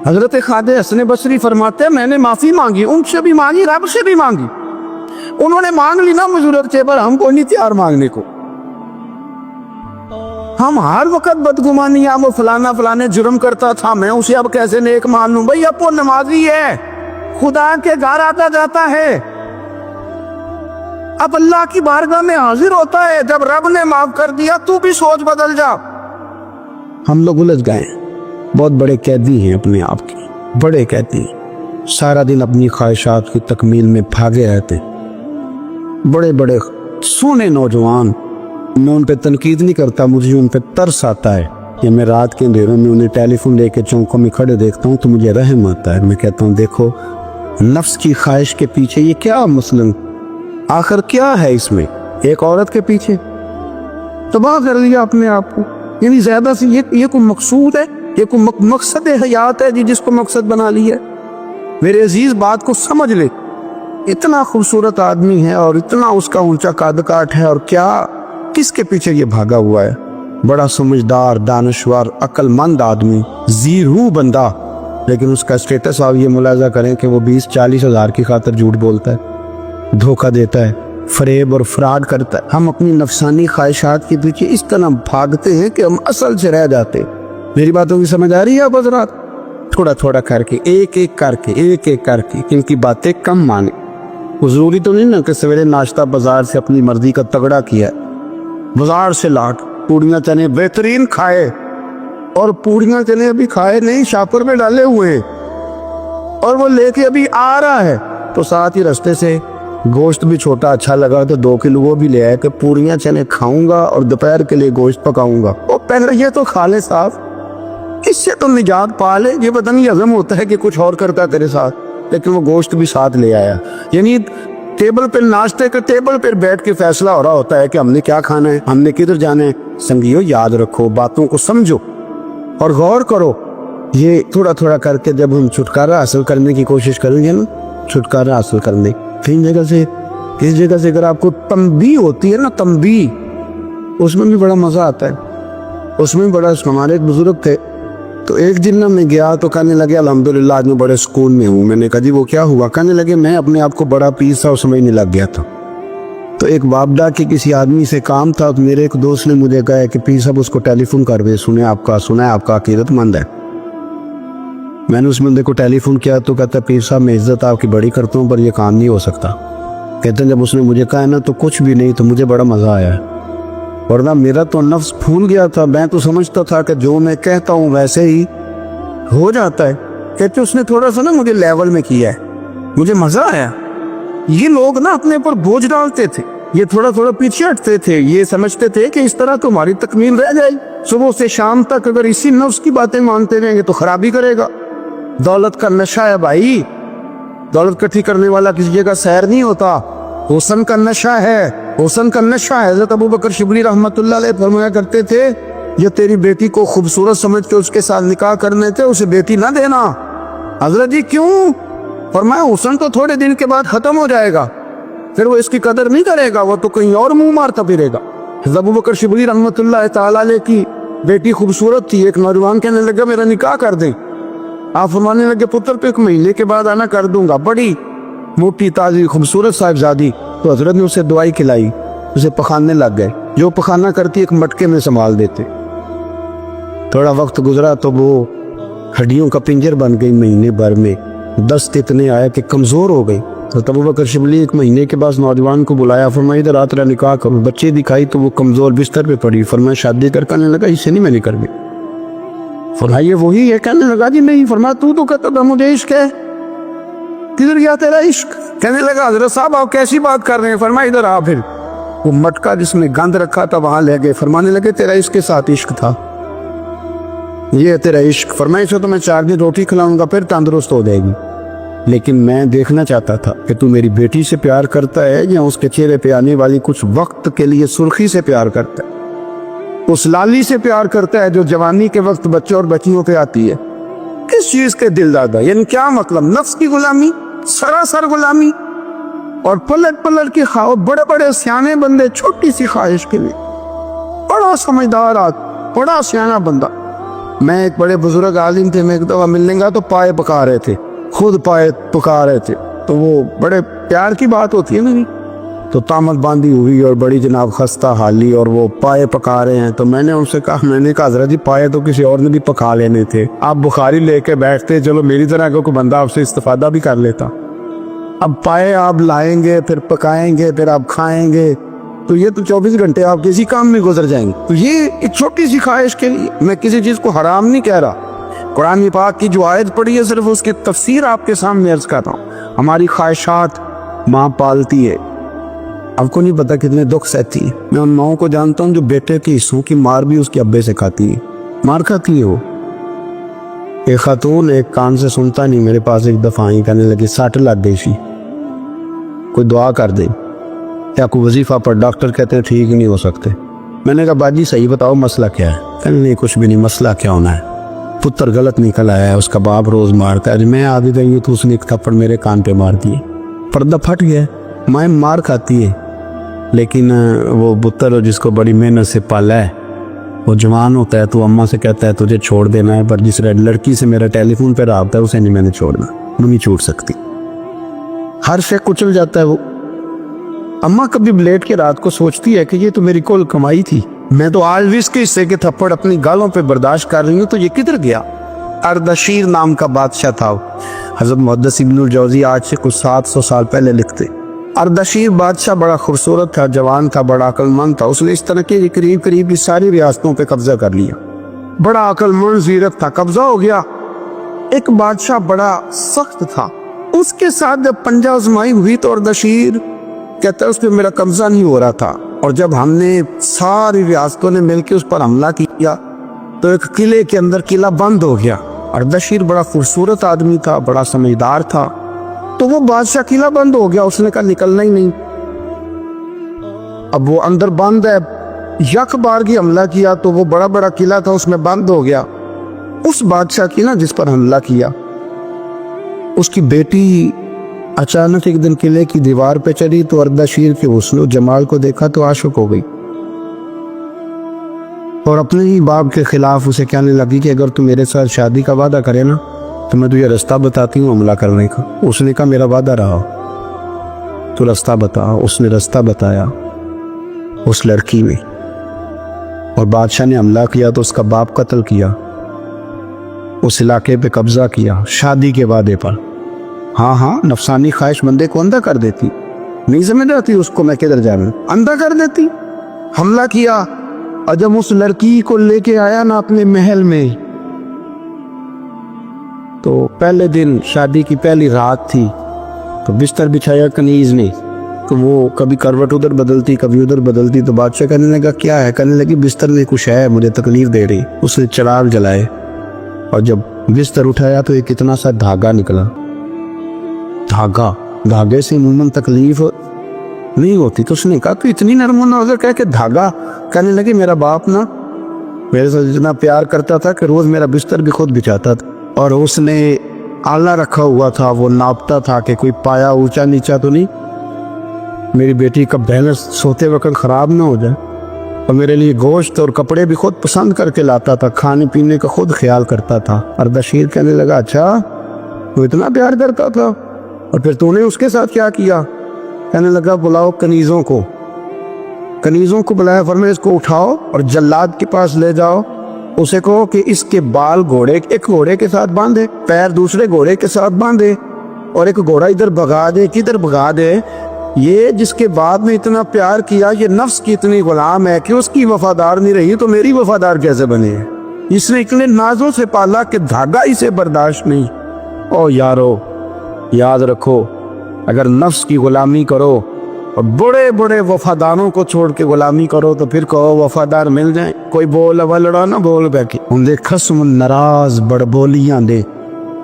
हजरत ख्वाजा हसन बसरी फरमाते हैं मैंने माफी मांगी, उनसे भी मांगी, रब से भी मांगी, उन्होंने मांग ली ना मजूरत से, पर हम कोई नहीं तैयार मांगने को। हम हर वक्त बदगुमानी, वो फलाना फलाने जुर्म करता था, मैं उसे अब कैसे नेक मान लूं। भाई अब वो नमाजी है, खुदा के घर आता जाता है, अब अल्लाह की बारगाह में हाजिर होता है, जब रब ने माफ कर दिया तू भी सोच बदल जा। हम लोग उलझ गए, बहुत बड़े कैदी हैं अपने आप के, बड़े कैदी, सारा दिन अपनी ख्वाहिशात की तकमील में भागे रहते, बड़े बड़े सोने नौजवान। मैं उन पे तनकीद नहीं करता, मुझे उन पे तरस आता है। ये मैं रात के अंधेरों में उन्हें टेलीफोन लेके चौकों में खड़े देखता हूँ तो मुझे रहम आता है। मैं कहता हूँ देखो नफ्स की ख्वाहिश के पीछे ये क्या मसलन, आखिर क्या है इसमें, एक औरत के पीछे तबाह कर दिया अपने आप को। यानी ज्यादा से ये कोई मकसूद है, ये कोई मकसद हयात है जी जिसको मकसद बना लिया। मेरे अजीज बात को समझ ले, इतना खूबसूरत आदमी है और इतना उसका ऊंचा कद काठ है, और क्या किसके पीछे ये भागा हुआ है। बड़ा समझदार, दानश्वर, अक्लमंद आदमी, जीरू बंदा, लेकिन उसका स्टेटस आप ये मुलाजा करें कि वो 20-40 हज़ार की खातिर झूठ बोलता है, धोखा देता है, फरेब और फ्रॉड करता है। हम अपनी नफसानी ख्वाहिशात के पीछे इस तरह भागते हैं कि हम असल से रह जाते हैं। मेरी बातों की समझ आ रही है आप हज़रात? थोड़ा थोड़ा करके, एक एक करके इनकी बातें कम माने। वो जरूरी तो नहीं ना कि सवेरे नाश्ता बाजार से अपनी मर्जी का तगड़ा किया, बाजार से लाट पूड़ियाँ चने बेहतरीन खाए, और पूड़ियाँ चने अभी खाए नहीं, शापर में डाले हुए हैं, और वो लेके अभी आ रहा है तो साथ ही रास्ते से गोश्त भी छोटा अच्छा लगा तो 2 किलो वो भी ले आए कि पूड़ियाँ चने खाऊंगा और दोपहर के लिए गोश्त पकाऊंगा। वो पहले ये तो खा ले साहब, इससे तो निजात पा ले। ये पता नहीं हजम होता है कि कुछ और करता तेरे साथ, लेकिन वो गोश्त भी साथ ले आया। यानी टेबल पे, नाश्ते के टेबल पर बैठ के फैसला हो रहा होता है कि हमने क्या खाना है, हमने किधर जाना है। संगियो याद रखो, बातों को समझो और गौर करो। ये थोड़ा थोड़ा करके जब हम छुटकारा हासिल करने की कोशिश करेंगे ना, छुटकारा हासिल करने किस जगह से अगर आपको तंबी होती है ना, तंबी, उसमें भी बड़ा मजा आता है। उसमें बड़ा, हमारे एक बुजुर्ग थे तो एक दिन ना मैं गया तो कहने लगे अल्हम्दुलिल्लाह आज मैं बड़े सुकून में हूँ। मैंने कहा जी वो क्या हुआ? कहने लगे मैं अपने आप को बड़ा पीर सा समझने लग गया था। तो एक बाबडा के किसी आदमी से काम था, तो मेरे एक दोस्त ने मुझे कहा कि पीर साहब उसको टेलीफोन कर दे, सुना है आपका अकीदतमंद है। मैंने उस बंदे को टेलीफोन किया तो कहता पीर साहब मैं इज्जत आपकी बड़ी करता हूँ पर यह काम नहीं हो सकता। कहते हैं जब उसने मुझे कहा ना तो कुछ भी नहीं, तो मुझे बड़ा मज़ा आया, वरना मेरा तो नफ्स फूल गया था। मैं तो समझता था कि जो मैं कहता हूँ वैसे ही हो जाता है। कहते उसने थोड़ा सा ना मुझे लेवल में किया है, मुझे मज़ा आया। ये लोग ना अपने ऊपर बोझ डालते थे, ये थोड़ा थोड़ा पीछे हटते थे, ये समझते थे कि इस तरह तो हमारी तकमील रह जाएगी। सुबह से शाम तक अगर इसी नफ्स की बातें मानते रहेंगे तो खराबी करेगा। दौलत का नशा है भाई, दौलत इकट्ठी करने वाला किसी जगह सैर नहीं होता। हुस्न का नशा है, हुस्न का नशा है। हज़रत अबू बकर शिबली रहमतुल्लाह अलैह फरमाया करते थे जो तेरी बेटी को खूबसूरत समझ के उसके साथ निकाह करने थे उसे बेटी ना देना। हजरत जी क्यों? फरमाया हुस्न तो थोड़े दिन के बाद खत्म हो जाएगा, फिर वो इसकी कदर नहीं करेगा, वो तो कहीं और मुंह मारता फिरेगा। हज़रत अबू बकर शिबली रहमतुल्लाह तआला अलैह की बेटी खूबसूरत थी। एक नौजवान कहने लगा मेरा निकाह कर दें। आप फरमाने लगे पुत्र तो 1 महीने के बाद आना कर दूंगा। बड़ी मोटी ताजी खूबसूरत साहिबजादी। तो हजरत ने उसे दवाई खिलाई, उसे पखाने लग गए। जो पखाना करती एक मटके में संभाल देते। थोड़ा वक्त गुजरा तो वो हड्डियों का पिंजर बन गई। महीने भर में दस्त इतने आया कि कमजोर हो गई। तो अबू बकर शिबली 1 महीने के बाद नौजवान को बुलाया, फरमाया इधर आ, तेरा निकाह करो। बच्चे दिखाई तो वो कमजोर बिस्तर पे पड़ी। फरमाया शादी कर। कहने लगा इससे नहीं, मैं नहीं करनी। फरमाया ये वही है? कहने लगा जी नहीं। फरमाया तू तो कहता था मुझे इश्क है, किधर गया तेरा इश्क? कहने लगा हजरत साहब आप कैसी बात कर रहे हैं? फरमाया इधर आ। फिर वो मटका जिसमें गंद रखा था वहां ले गए। फरमाने लगे तेरा इसके साथ इश्क था, ये है तेरा इश्क। फरमाया इसे तो मैं 4 दिन रोटी खिलाऊंगा फिर तंदुरुस्त हो जाएगी, लेकिन मैं देखना चाहता था कि तू मेरी बेटी से प्यार करता है या उसके चेहरे पे आने वाली कुछ वक्त के लिए सुर्खी से प्यार करता है, उस लाली से प्यार करता है जो जवानी के वक्त बच्चों और बच्चियों पे आती है। किस चीज के दिल दादा? यानी क्या मतलब? नफ्स की गुलामी, सरासर गुलामी। और पलट पलट के खाओ बड़े बड़े सियाने बंदे छोटी सी ख्वाहिश के लिए। बड़ा समझदार आदमी, बड़ा सियाना बंदा। मैं एक बड़े बुजुर्ग आलिम थे, मैं एक दफा मिलने गया तो पाए पका रहे थे, खुद पाए पका रहे थे। तो वो बड़े प्यार की बात होती है ना, तो तामत बांधी हुई और बड़ी जनाब खस्ता हाली और वो पाए पका रहे हैं। तो मैंने उनसे कहा, मैंने कहा हजरत जी पाए तो किसी और ने भी पका लेने थे, आप बुखारी लेके बैठते, चलो मेरी तरह का कोई बंदा आपसे इस्तेफादा भी कर लेता। अब पाए आप लाएंगे, फिर पकाएंगे, फिर आप खाएंगे, तो ये तो 24 घंटे आप किसी काम में गुजर जाएंगे। तो ये एक छोटी सी ख्वाहिश के लिए मैं किसी चीज को हराम नहीं कह रहा। कुरान पाक की जो आयत पढ़ी है सिर्फ उसकी तफसीर आपके सामने अर्ज कर रहा हूँ। हमारी ख्वाहिशात माँ पालती है, आपको नहीं पता कितने दुख सहती है। मैं उन माओं को जानता हूँ जो बेटे के हिस्सों की मार भी उसके अब्बे से खाती है, मार खाती है वो। एक खातून एक कान से सुनता नहीं, मेरे पास एक दफा आई, कहने लगी 60 लग गई थी, कोई दुआ कर दे या कोई वजीफा पर, डॉक्टर कहते हैं ठीक नहीं हो सकते। मैंने कहा बाजी सही बताओ मसला क्या है? कहने नहीं कुछ भी नहीं, मसला क्या होना है, पुत्र गलत निकल आया है, उसका बाप रोज मारता है। मैं आदि गई तो उसने एक थप्पड़ मेरे कान पे मार दिए, पर्दा फट गया। माँ मार खाती है, लेकिन वो पुत्र जिसको बड़ी मेहनत से पाला है वो जवान होता है तो अम्मा से कहता है तुझे छोड़ देना है, पर जिस लड़की से मेरा टेलीफोन पे राब्ता है उसे नहीं मैंने छोड़ना, वो नहीं छूट सकती। हर शे कुचल जाता है वो। अम्मा कभी लेट के रात को सोचती है कि ये तो मेरी कुल कमाई थी, मैं तो आज भी इसके हिस्से के थप्पड़ अपनी गालों पे बर्दाश्त कर रही हूँ, तो ये किधर गया? अर्दशीर नाम का बादशाह था। हजरत मुहद्दिस इब्नुल जौज़ी आज से कुछ 700 साल पहले लिखते। अर्दशीर बादशाह बड़ा खूबसूरत था, जवान था, बड़ा अक्लमंद था। उसने इस तरह के करीब करीब की सारी रियासतों पे कब्जा कर लिया। बड़ा अक्लमंद ज़ीरक था, कब्जा हो गया। एक बादशाह बड़ा सख्त था, उसके साथ जब पंजा आजमाई हुई तो अर्दशीर कहता है उस पर मेरा कब्जा नहीं हो रहा था, और जब हमने सारी रियासतों ने मिलकर उस पर हमला किया तो एक किले के अंदर किला बंद हो गया। अर्दशीर बड़ा खूबसूरत आदमी था, बड़ा समझदार था, तो वो बादशाह किला बंद हो गया, उसने कहा निकलना ही नहीं। अब वो अंदर बंद है, यक बार की हमला किया तो वो बड़ा बड़ा किला था उसमें बंद हो गया। उस बादशाह की ना जिस पर हमला किया उसकी बेटी अचानक एक दिन किले की दीवार पे चढ़ी तो अर्दशीर के हुस्न जमाल को देखा तो आशिक हो गई, और अपने ही बाप के खिलाफ उसे कहने लगी कि अगर तू मेरे साथ शादी का वादा करे ना तो मैं तुझे रास्ता बताती हूँ हमला करने का। उसने कहा मेरा वादा रहा, तो रास्ता बता। उसने रास्ता बताया उस लड़की ने, और बादशाह ने हमला किया तो उसका बाप कत्ल किया, उस इलाके पे कब्जा किया शादी के वादे पर। हाँ हाँ, नफसानी ख्वाहिश बंदे को अंधा कर देती, नहीं समझ आती उसको मैं किधर जाऊं, अंधा कर देती। हमला किया, और जब उस लड़की को लेके आया ना अपने महल में, तो पहले दिन शादी की पहली रात थी, तो बिस्तर बिछाया कनीज ने, तो वो कभी करवट उधर बदलती कभी उधर बदलती। तो बादशाह कहने लगा क्या है? कहने लगी बिस्तर में कुछ है, मुझे तकलीफ दे रही। उसने चिराग जलाए और जब बिस्तर उठाया तो एक इतना सा धागा निकला। धागे से अमूमन तकलीफ नहीं होती, तो उसने कहा कि इतनी नरम नजर कह के धागा। कहने लगे मेरा बाप ना मेरे साथ इतना प्यार करता था कि रोज मेरा बिस्तर भी खुद बिछाता था, और उसने आला रखा हुआ था, वो नापता था कि कोई पाया ऊंचा नीचा तो नहीं, मेरी बेटी का बैलेंस सोते वक्त खराब ना हो जाए। اور میرے لیے گوشت اور کپڑے بھی خود پسند کر کے لاتا تھا، کھانے پینے کا خود خیال کرتا تھا۔ اردشیر کہنے لگا اچھا تو اتنا پیار کرتا تھا، اور پھر تو نے اس کے ساتھ کیا کیا؟ کہنے لگا بلاؤ کنیزوں کو بلایا، فرمایا اس کو اٹھاؤ اور جلاد کے پاس لے جاؤ، اسے کہو کہ اس کے بال ایک گھوڑے کے ساتھ باندھے، پیر دوسرے گھوڑے کے ساتھ باندھے، اور ایک گھوڑا ادھر بھگا دے کدھر بھگا دے۔ یہ جس کے بعد میں اتنا پیار کیا، یہ نفس کی اتنی غلام ہے کہ اس کی وفادار نہیں رہی تو میری وفادار کیسے بنے؟ اس نے اتنے نازوں سے پالا کہ دھاگا اسے برداشت نہیں۔ او یارو یاد رکھو، اگر نفس کی غلامی کرو اور بڑے بڑے وفاداروں کو چھوڑ کے غلامی کرو تو پھر کہو وفادار مل جائیں، کوئی بول لڑا نہ بول بیٹھی ہوں دے خصم ناراض بڑ بولیاں دے،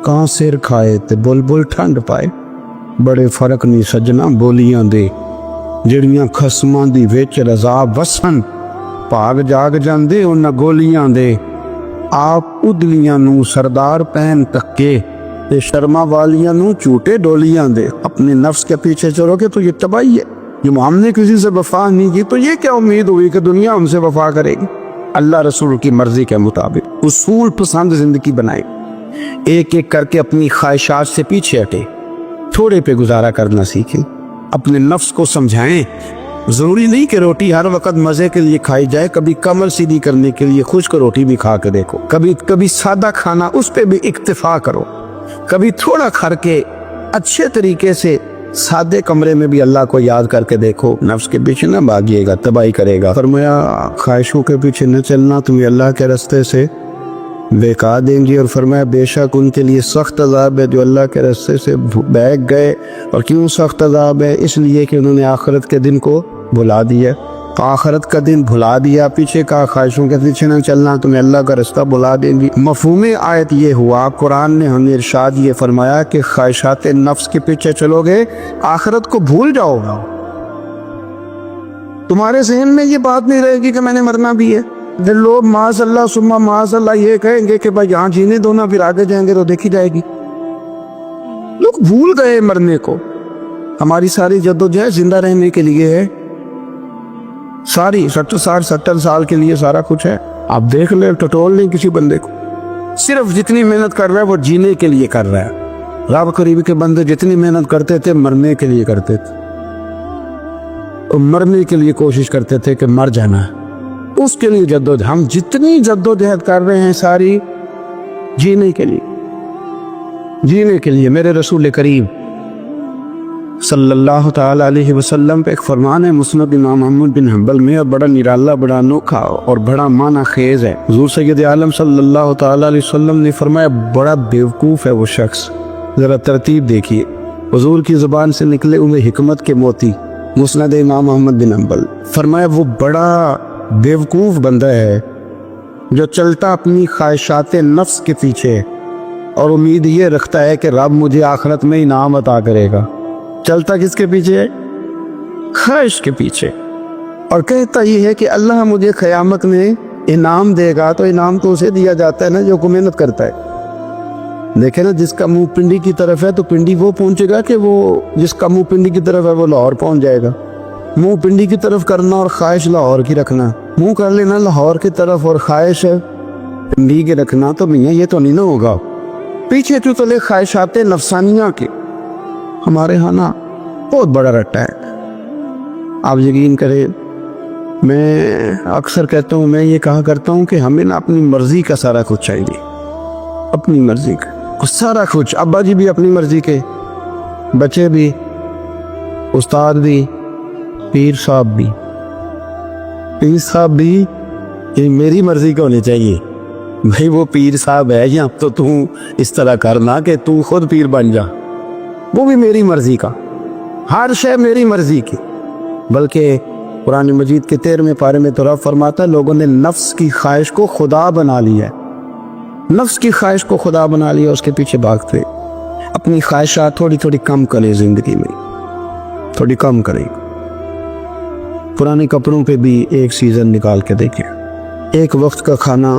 کہاں سر کھائے تے بلبل ٹھنڈ پائے، بڑے فرق نہیں سجنا بولیاں دے، جڑیاں خصماں دی وچ رضا وسن، بھاگ جاگ جاندے انہاں گولیاں دے، آپ ادلیاں نو سردار پہن تکے تے شرما والیاں نو چوٹے ڈولیاں دے۔ اپنے نفس کے پیچھے چلو گے تو یہ تباہی ہے۔ جب ہم نے کسی سے وفا نہیں کی تو یہ کیا امید ہوئی کہ دنیا ہم سے وفا کرے گی؟ اللہ رسول کی مرضی کے مطابق اصول پسند زندگی بنائے، ایک ایک کر کے اپنی خواہشات سے پیچھے ہٹے، تھوڑے پہ گزارا کرنا سیکھیں، اپنے نفس کو سمجھائیں۔ ضروری نہیں کہ روٹی ہر وقت مزے کے لیے کھائی جائے، کبھی کمر سیدھی کرنے کے لیے خشک روٹی بھی کھا کے دیکھو، کبھی سادہ کھانا اس پہ بھی اکتفا کرو، کبھی تھوڑا کھر کے اچھے طریقے سے سادے کمرے میں بھی اللہ کو یاد کر کے دیکھو۔ نفس کے پیچھے نہ بھاگیے گا، تباہی کرے گا۔ فرمایا خواہشوں کے پیچھے نہ چلنا، تمہیں اللہ کے راستے سے بہکا دیں گی، اور فرمایا بے شک ان کے لیے سخت عذاب ہے جو اللہ کے راستے سے بہک گئے۔ اور کیوں سخت عذاب ہے؟ اس لیے کہ انہوں نے آخرت کے دن کو بھلا دیا، آخرت کا دن بھلا دیا، پیچھے کا خواہشوں کے پیچھے نہ چلنا، تمہیں اللہ کا رستہ بھلا دیں گی۔ مفہوم آیت یہ ہوا، قرآن نے ہمیں ارشاد یہ فرمایا کہ خواہشات نفس کے پیچھے چلو گے آخرت کو بھول جاؤ گا، تمہارے ذہن میں یہ بات نہیں رہے گی کہ میں نے مرنا بھی ہے۔ پھر لوگ معاذ اللہ ثم معاذ اللہ یہ کہیں گے کہ بھائی یہاں جینے دو نا، پھر آگے جائیں گے تو دیکھی جائے گی۔ لوگ بھول گئے مرنے کو۔ ہماری ساری جدوجہد زندہ رہنے کے لیے ہے، ساری 60 سال کے لیے سارا کچھ ہے۔ آپ دیکھ لیں، ٹٹول نہیں کسی بندے کو، صرف جتنی محنت کر رہا ہے وہ جینے کے لیے کر رہا ہے۔ رب قریب کے بندے جتنی محنت کرتے تھے مرنے کے لیے کرتے تھے، اور مرنے کے لیے کوشش کرتے تھے کہ مر جانا ہے، اس کے لیے جدوجہد۔ ہم جتنی جدوجہد کر رہے ہیں ساری جینے کے لیے۔ میرے رسول کریم صلی اللہ تعالی علیہ وسلم پہ ایک فرمان ہے مسند امام احمد بن حنبل میں، اور بڑا نرالا، بڑا انوکھا اور بڑا معنی خیز ہے۔ حضور سید عالم صلی اللہ تعالی علیہ وسلم نے فرمایا بڑا بیوقوف ہے وہ شخص، ذرا ترتیب دیکھیے، حضور کی زبان سے نکلے ہوئے حکمت کے موتی، مسند امام احمد بن حنبل۔ فرمایا وہ بڑا بیوقوف بندہ ہے جو چلتا اپنی خواہشات نفس کے پیچھے اور امید یہ رکھتا ہے کہ رب مجھے آخرت میں انعام عطا کرے گا۔ چلتا کس کے پیچھے ہے؟ خواہش کے پیچھے، اور کہتا یہ ہے کہ اللہ مجھے قیامت میں انعام دے گا، تو انعام تو اسے دیا جاتا ہے نا جو محنت کرتا ہے۔ دیکھیں نا، جس کا منہ پنڈی کی طرف ہے تو پنڈی وہ پہنچے گا کہ وہ جس کا منہ پنڈی کی طرف ہے وہ لاہور پہنچ جائے گا۔ منہ پنڈی کی طرف کرنا اور خواہش لاہور کی رکھنا، منہ کر لینا لاہور کی طرف اور خواہش پنڈی کے رکھنا، تو میاں یہ تو نہیں نہ ہوگا۔ پیچھے تو چلے خواہشات نفسانیہ کے، ہمارے ہاں نا بہت بڑا رٹا ہے۔ آپ یقین کریں، میں اکثر کہتا ہوں، میں یہ کہا کرتا ہوں کہ ہمیں نا اپنی مرضی کا سارا کچھ چاہیے، اپنی مرضی کا سارا کچھ۔ ابا جی بھی اپنی مرضی کے، بچے بھی، استاد بھی، پیر صاحب بھی، یہ میری مرضی کا ہونے چاہیے۔ بھائی وہ پیر صاحب ہے یا تو اس طرح کرنا کہ تو خود پیر بن جا، وہ بھی میری مرضی کا، ہر شے میری مرضی کی۔ بلکہ قرآن مجید کے 13ویں پارے میں تو رب فرماتا ہے لوگوں نے نفس کی خواہش کو خدا بنا لیا ہے، نفس کی خواہش کو خدا بنا لیا، اس کے پیچھے بھاگتے۔ اپنی خواہشات تھوڑی تھوڑی کم کریں، زندگی میں تھوڑی کم کریں۔ پرانے کپڑوں پہ بھی ایک سیزن نکال کے دیکھیں، ایک وقت کا کھانا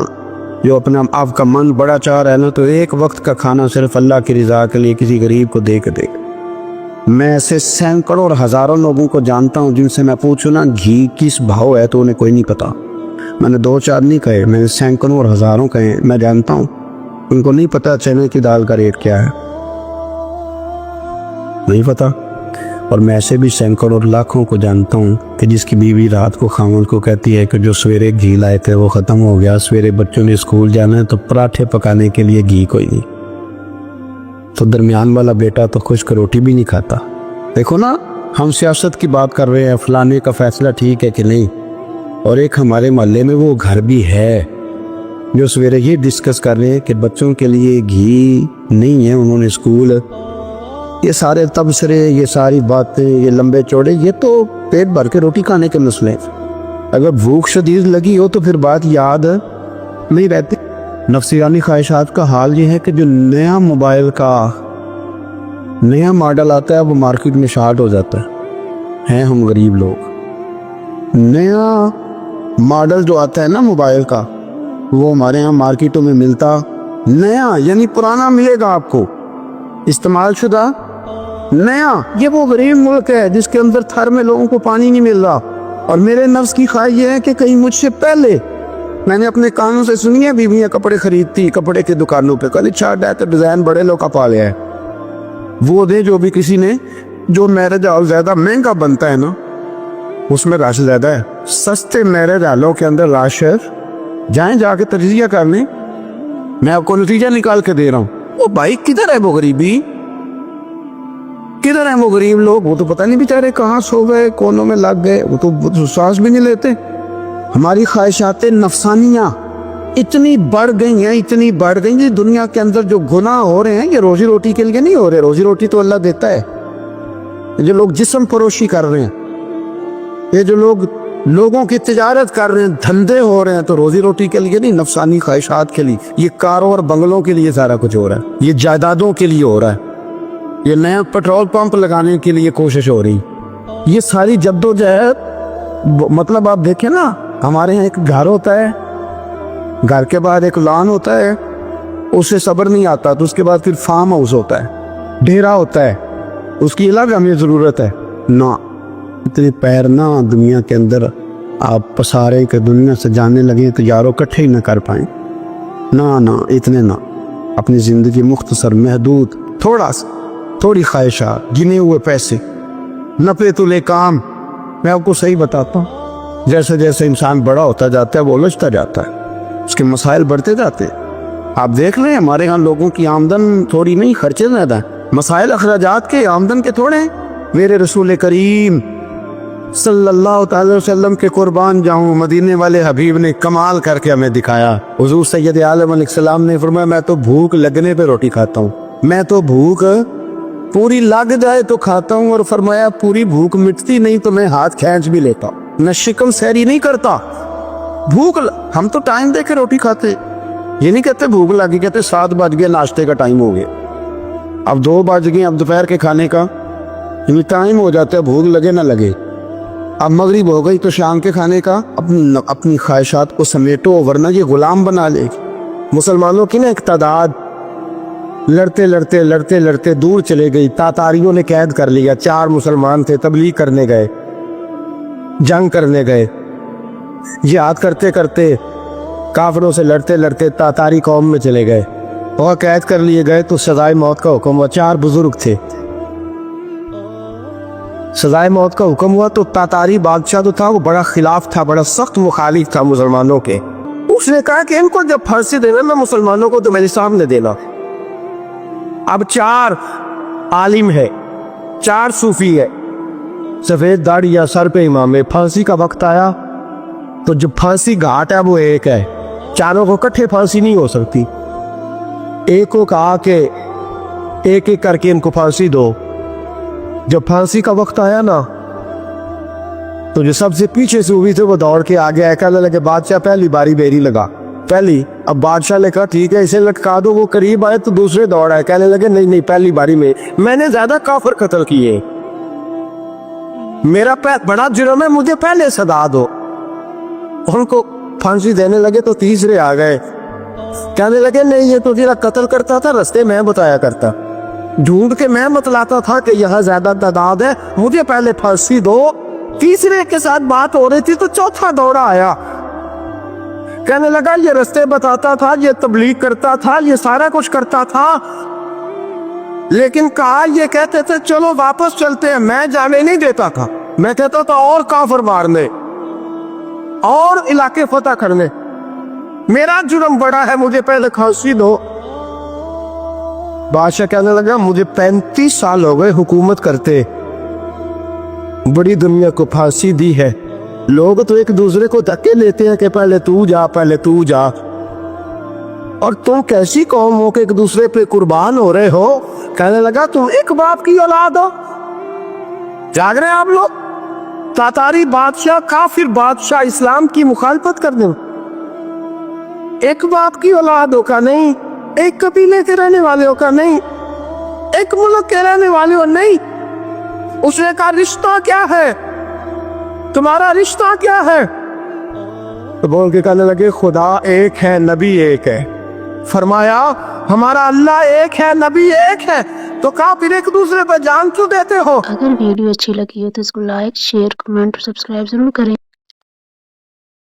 جو اپنا آپ کا من بڑا چاہ رہا ہے نا، تو ایک وقت کا کھانا صرف اللہ کی رضا کے لیے کسی غریب کو دے کے دے۔ मैं ऐसे सैकड़ों और हज़ारों लोगों को जानता हूँ जिनसे मैं पूछूँ ना घी किस भाव है तो उन्हें कोई नहीं पता। मैंने 2-4 नहीं कहे, मैंने सैकड़ों और हज़ारों कहे। मैं जानता हूँ उनको नहीं पता चने की दाल का रेट क्या है, नहीं पता। और मैं ऐसे भी सैकड़ों और लाखों को जानता हूँ कि जिसकी बीवी रात को खामन को कहती है कि जो सवेरे घी लाए थे वो ख़त्म हो गया, सवेरे बच्चों ने स्कूल जाना है तो पराठे पकाने के लिए घी कोई नहीं। तो दरमियान वाला बेटा तो खुश्क रोटी भी नहीं खाता। देखो ना, हम सियासत की बात कर रहे हैं, फलाने का फैसला ठीक है कि नहीं, और एक हमारे मोहल्ले में वो घर भी है जो सवेरे ये डिस्कस कर रहे हैं कि बच्चों के लिए घी नहीं है, उन्होंने स्कूल। ये सारे तबसरे, ये सारी बातें, ये लंबे चौड़े, ये तो पेट भर के रोटी खाने के मसले हैं। अगर भूख शदीद लगी हो तो फिर बात याद नहीं रहती। नफसियानी ख्वाहिशात का हाल ये है कि जो नया मोबाइल का नया मॉडल आता है वो मार्केट में शार्ट हो जाता है हम गरीब लोग। नया मॉडल जो आता है ना मोबाइल का, वो हमारे यहाँ मार्केटों में मिलता नया, यानी पुराना मिलेगा आपको, इस्तेमाल शुदा नया। ये वो गरीब मुल्क है जिसके अंदर थर में लोगों को पानी नहीं मिल रहा। और मेरे नफ्स की ख्वाहिश ये है कि कहीं मुझसे पहले, मैंने अपने कानों से सुनी है बीवियाँ कपड़े खरीदती कपड़े की दुकानों पे, कल छाट है तो डिज़ाइन बड़े लोग का पाले है, वो दे जो भी किसी ने। जो मैरिज हॉल ज़्यादा महंगा बनता है ना उसमें रश ज़्यादा है। सस्ते मैरिज हॉलों के अंदर रश है, जाएं जाके तजिया करने। मैं आपको नतीजा निकाल के दे रहा हूँ। वो भाई किधर है वो गरीबी, किधर है वो गरीब लोग? वो तो पता नहीं बेचारे कहाँ सो गए, कोनों में लग गए, वो तो सांस भी नहीं लेते। हमारी ख्वाहिशातें नफसानियाँ इतनी बढ़ गई हैं, इतनी बढ़ गई कि दुनिया के अंदर जो गुनाह हो रहे हैं ये रोजी रोटी के लिए नहीं हो रहे। रोजी रोटी तो अल्लाह देता है। जो लोग जिस्म फरोशी कर रहे हैं, ये जो लोग लोगों की तिजारत कर रहे हैं, धंधे हो रहे हैं, तो रोजी रोटी के लिए नहीं, नफसानी ख्वाहिशात के लिए। ये कारों और बंगलों के लिए सारा कुछ हो रहा है, ये जायदादों के लिए हो रहा है, ये नया पेट्रोल पंप लगाने के लिए कोशिश हो रही। ये सारी जद्दोजहद, मतलब आप देखें ना, हमारे यहाँ एक घर होता है, घर के बाद एक लॉन होता है, उससे सब्र नहीं आता, तो उसके बाद फिर फार्म हाउस होता है, डेरा होता है, उसकी अलग हमें ज़रूरत है ना। इतने पैर ना दुनिया के अंदर आप पसारे के दुनिया से जाने लगे तो यारों इकट्ठे ही ना कर पाए ना, ना इतने ना। अपनी ज़िंदगी मुख्तसर, महदूद, थोड़ी ख्वाहिशात, गिने हुए पैसे, नफे तुले काम। मैं आपको सही बताता हूँ, जैसे जैसे इंसान बड़ा होता जाता है वो उलझता जाता है, उसके मसाइल बढ़ते जाते हैं। आप देख लें हमारे यहाँ लोगों की आमदन थोड़ी नहीं, खर्चे ज़्यादा हैं। मसाइल अखराजात के, आमदन के थोड़े हैं। मेरे रसूल करीम सल्लल्लाहु अलैहि वसल्लम के कुर्बान जाऊं, मदीने वाले हबीब ने कमाल करके हमें दिखाया। हुजूर सैयद आलम अलैहिस्सलाम ने फरमाया, मैं तो भूख लगने पे रोटी खाता हूँ, मैं तो भूख पूरी लग जाए तो खाता हूँ। और फरमाया पूरी भूख मिटती नहीं तो मैं हाथ खींच भी लेता हूँ, मैं शिकम सहरी नहीं करता। हम तो टाइम देके रोटी खाते, ये नहीं कहते भूख लगी, कहते 7 बज गए, नाश्ते का टाइम हो गया, अब 2 बज गए, अब दोपहर के खाने का टाइम हो जाता है, भूख लगे ना लगे। अब मगरिब हो गई तो शाम के खाने का। अपनी ख्वाहिशात को समेटो, वरना ये गुलाम बना लेगी। मुसलमानों की ना एक तादाद लड़ते लड़ते लड़ते लड़ते दूर चले गई। तातारियों ने कैद कर लिया। 4 मुसलमान थे, तबलीग करने गए, जंग करने गए, जिहाद करते करते काफिरों से लड़ते लड़ते तातारी कौम में चले गए और कैद कर लिए गए। तो सजाए मौत का हुक्म हुआ। 4 बुजुर्ग थे, सजाए मौत का हुक्म हुआ। तो तातारी बादशाह जो था वो बड़ा खिलाफ था, बड़ा सख्त मुखालिफ था मुसलमानों के। उसने कहा कि इनको जब फांसी देना ना मुसलमानों को तो मेरे सामने देना। अब 4 आलिम है, 4 सूफी है, सफेद दाढ़ी या सर पे इमाम है। फांसी का वक्त आया तो जो फांसी घाट है वो एक है, चारों को इकट्ठे फांसी नहीं हो सकती। एक को कहा कि एक एक करके इनको फांसी दो। जब फांसी का वक्त आया ना तो जो सबसे पीछे से हुई थे वो दौड़ के आगे आया, कहने लगे बादशाह पहली बारी मेरी लगा, पहली। अब बादशाह ने कहा ठीक है इसे लटका दो। वो करीब आए तो दूसरे दौड़ आए, कहने लगे नहीं नहीं पहली बारी में, मैंने ज्यादा काफिर कत्ल किए, मेरा बड़ा जुर्म है, मुझे पहले सजा दो। उनको फांसी देने लगे तो तीसरे आ गए, कहने लगे नहीं ये तो तेरा कत्ल करता था, रास्ते मैं बताया करता। ढूंढ के मैं बतलाता था कि यहाँ ज्यादा तादाद है, मुझे पहले फांसी दो। तीसरे के साथ बात हो रही थी तो चौथा दौरा आया, कहने लगा ये रास्ते बताता था, ये तबलीग करता था, ये सारा कुछ करता था, लेकिन कहा ये कहते थे चलो वापस चलते हैं, मैं जाने नहीं देता था। मैं कहता था और काफिर मारने और इलाके फतह करने, मेरा जुर्म बड़ा है, मुझे पहले फांसी दो। बादशाह कहने लगा मुझे 35 साल हो गए हुकूमत करते, बड़ी दुनिया को फांसी दी है, लोग तो एक दूसरे को धक्के लेते हैं कि पहले तू जा, पहले तू जा, और तुम कैसी कौम हो कि एक दूसरे पे कुर्बान हो रहे हो। कहने लगा तुम एक बाप की औलाद हो, जाग रहे हैं आप लोग, तातारी बादशाह काफिर बादशाह इस्लाम की मुखालफत करने, एक बाप की औलाद हो का नहीं, एक कबीले के रहने वाले हो का नहीं, एक मुल्क के रहने वाले हो नहीं। उसने कहा रिश्ता क्या है, तुम्हारा रिश्ता क्या है? तो बोल के कहने लगे खुदा एक है, नबी एक है। फरमाया हमारा अल्लाह एक है, नबी एक है, तो कहा फिर एक दूसरे पर जान क्यों देते हो? अगर वीडियो अच्छी लगी हो तो इसको लाइक, शेयर, कमेंट और सब्सक्राइब जरूर करें।